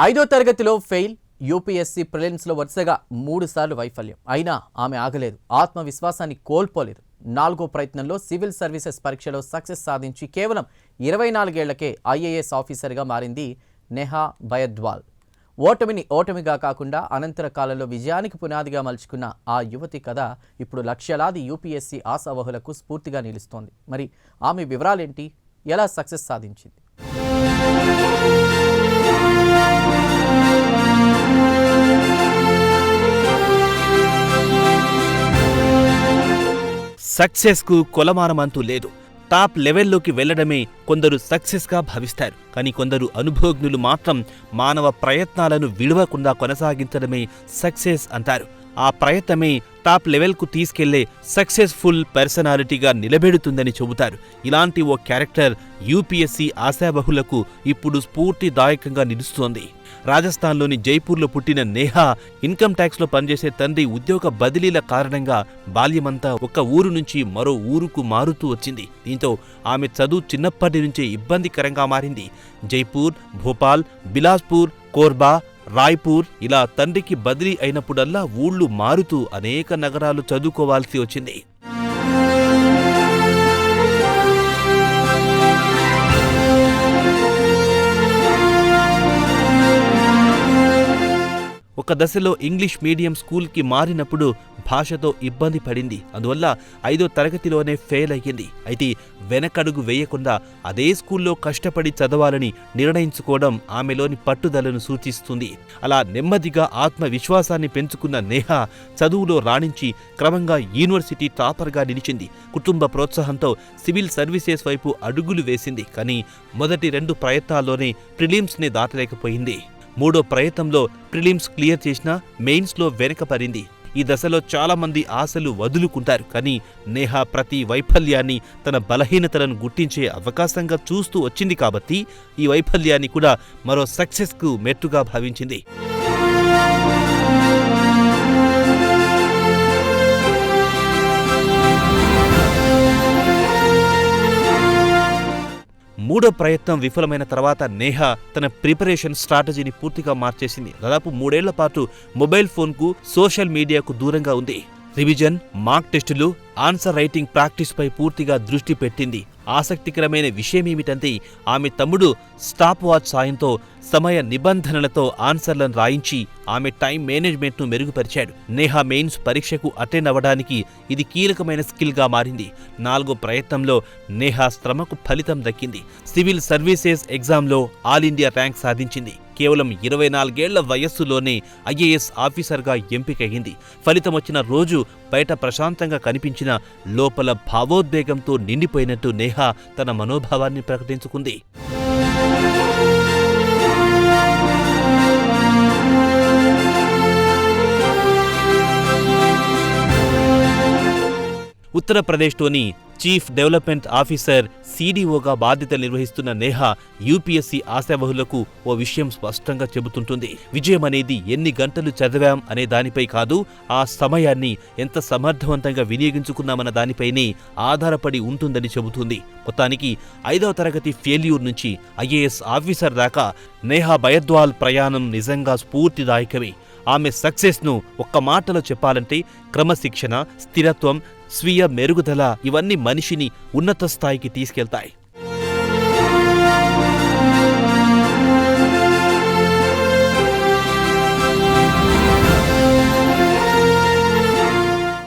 ఐదో తరగతిలో fail, UPSC ప్రిలిమ్స్లో వరుసగా 3 సార్లు వైఫల్యం. అయినా ఆమె ఆగలేదు, ఆత్మవిశ్వాసాన్ని కోల్పోలేదు. 4వ ప్రయత్నంలో సివిల్ సర్వీసెస్ పరీక్షలో సక్సెస్ సాధించి కేవలం 24 ఏళ్లకే ఐఏఎస్ ఆఫీసర్గా మారింది నేహా బయద్వాల్. ఓటమిగా కాకుండా అనంతర కాలంలో విజయానికి పునాదిగా మలుచుకున్న ఆ యువతి కథ ఇప్పుడు లక్షలాది యూపీఎస్సీ ఆశావహులకు స్ఫూర్తిగా నిలుస్తోంది. మరి ఆమె వివరాలేంటి, ఎలా సక్సెస్ సాధించింది? సక్సెస్కు కొలమానమంతూ లేదు. టాప్ లెవెల్లోకి వెళ్లడమే కొందరు సక్సెస్గా భావిస్తారు. కానీ కొందరు అనుభవజ్ఞులు మాత్రం మానవ ప్రయత్నాలను విడవకుండా కొనసాగించడమే సక్సెస్ అంటారు. ఆ ప్రయత్నమే టాప్ లెవెల్కు తీసుకెళ్లే సక్సెస్ఫుల్ పర్సనాలిటీగా నిలబెడుతుందని చెబుతారు. ఇలాంటి ఓ క్యారెక్టర్ యూపీఎస్సీ ఆశాబహులకు ఇప్పుడు స్ఫూర్తిదాయకంగా నిలుస్తోంది. రాజస్థాన్లోని జైపూర్లో పుట్టిన నేహా ఇన్కమ్ ట్యాక్స్లో పనిచేసే తండ్రి ఉద్యోగ బదిలీల కారణంగా బాల్యమంతా ఒక ఊరు నుంచి మరో ఊరుకు మారుతూ వచ్చింది. దీంతో ఆమె చదువు చిన్నప్పటి నుంచే ఇబ్బందికరంగా మారింది. జైపూర్, భోపాల్, బిలాస్పూర్, కోర్బా, రాయ్పూర్ ఇలా తండ్రికి బదిలీ అయినప్పుడల్లా ఊళ్ళు మారుతూ అనేక నగరాలు చదువుకోవాల్సి వచ్చింది. ఒక దశలో ఇంగ్లీష్ మీడియం స్కూల్కి మారినప్పుడు భాషతో ఇబ్బంది పడింది. అందువల్ల 5వ తరగతిలోనే ఫెయిల్ అయ్యింది. అయితే వెనకడుగు వేయకుండా అదే స్కూల్లో కష్టపడి చదవాలని నిర్ణయించుకోవడం ఆమెలోని పట్టుదలను సూచిస్తుంది. అలా నెమ్మదిగా ఆత్మవిశ్వాసాన్ని పెంచుకున్న నేహా చదువులో రాణించి క్రమంగా యూనివర్సిటీ టాపర్గా నిలిచింది. కుటుంబ ప్రోత్సాహంతో సివిల్ సర్వీసెస్ వైపు అడుగులు వేసింది. కానీ మొదటి 2 ప్రయత్నాల్లోనే ప్రిలిమ్స్ని దాటలేకపోయింది. 3వ ప్రయత్నంలో ప్రిలిమ్స్ క్లియర్ చేసినా మెయిన్స్లో వెనకపడింది. ఈ దశలో చాలామంది ఆశలు వదులుకుంటారు. కానీ నేహా ప్రతి వైఫల్యాన్ని తన బలహీనతలను గుర్తించే అవకాశంగా చూస్తూ వచ్చింది కాబట్టి ఈ వైఫల్యాన్ని కూడా మరో సక్సెస్కు మెట్టుగా భావించింది. మూడో ప్రయత్నం విఫలమైన తర్వాత నేహా తన ప్రిపరేషన్ స్ట్రాటజీని పూర్తిగా మార్చేసింది. దాదాపు 3 ఏళ్ల పాటు మొబైల్ ఫోన్కు, సోషల్ మీడియాకు దూరంగా ఉంది. రివిజన్, మాక్ టెస్టులు, ఆన్సర్ రైటింగ్ ప్రాక్టీస్పై పూర్తిగా దృష్టి పెట్టింది. ఆసక్తికరమైన విషయమేమిటంటే ఆమె తమ్ముడు స్టాప్ వాచ్ సాయంతో సమయ నిబంధనలతో ఆన్సర్లను రాయించి ఆమె టైం మేనేజ్మెంట్ను మెరుగుపరిచాడు. నేహా మెయిన్స్ పరీక్షకు అటెండ్ అవ్వడానికి ఇది కీలకమైన స్కిల్గా మారింది. 4వ ప్రయత్నంలో నేహా శ్రమకు ఫలితం దక్కింది. సివిల్ సర్వీసెస్ ఎగ్జామ్లో ఆల్ ఇండియా ర్యాంక్ సాధించింది. కేవలం 24 ఏళ్ల వయస్సులోనే ఐఏఎస్ ఆఫీసర్గా ఎంపికయ్యింది. ఫలితం వచ్చిన రోజు బయట ప్రశాంతంగా కనిపించిన లోపల భావోద్వేగంతో నిండిపోయినట్టు నేహా తన మనోభావాన్ని ప్రకటించుకుంది. ఉత్తరప్రదేశ్లోని చీఫ్ డెవలప్మెంట్ ఆఫీసర్ సీడీఓగా బాధ్యతలు నిర్వహిస్తున్న నేహా యూపీఎస్సీ ఆశావహులకు ఓ విషయం స్పష్టంగా చెబుతుంటుంది. విజయం అనేది ఎన్ని గంటలు చదివాం అనే దానిపై కాదు, ఆ సమయాన్ని ఎంత సమర్థవంతంగా వినియోగించుకున్నామన్న దానిపైనే ఆధారపడి ఉంటుందని చెబుతుంది. మొత్తానికి 5వ తరగతి ఫెయిల్యూర్ నుంచి ఐఏఎస్ ఆఫీసర్ దాకా నేహా బయద్వాల్ ప్రయాణం నిజంగా స్ఫూర్తిదాయకమే. ఆమె సక్సెస్ను ఒక్క మాటలో చెప్పాలంటే క్రమశిక్షణ, స్థిరత్వం, స్వీయ మెరుగుదల ఇవన్నీ మనిషిని ఉన్నత స్థాయికి తీసుకెళ్తాయి.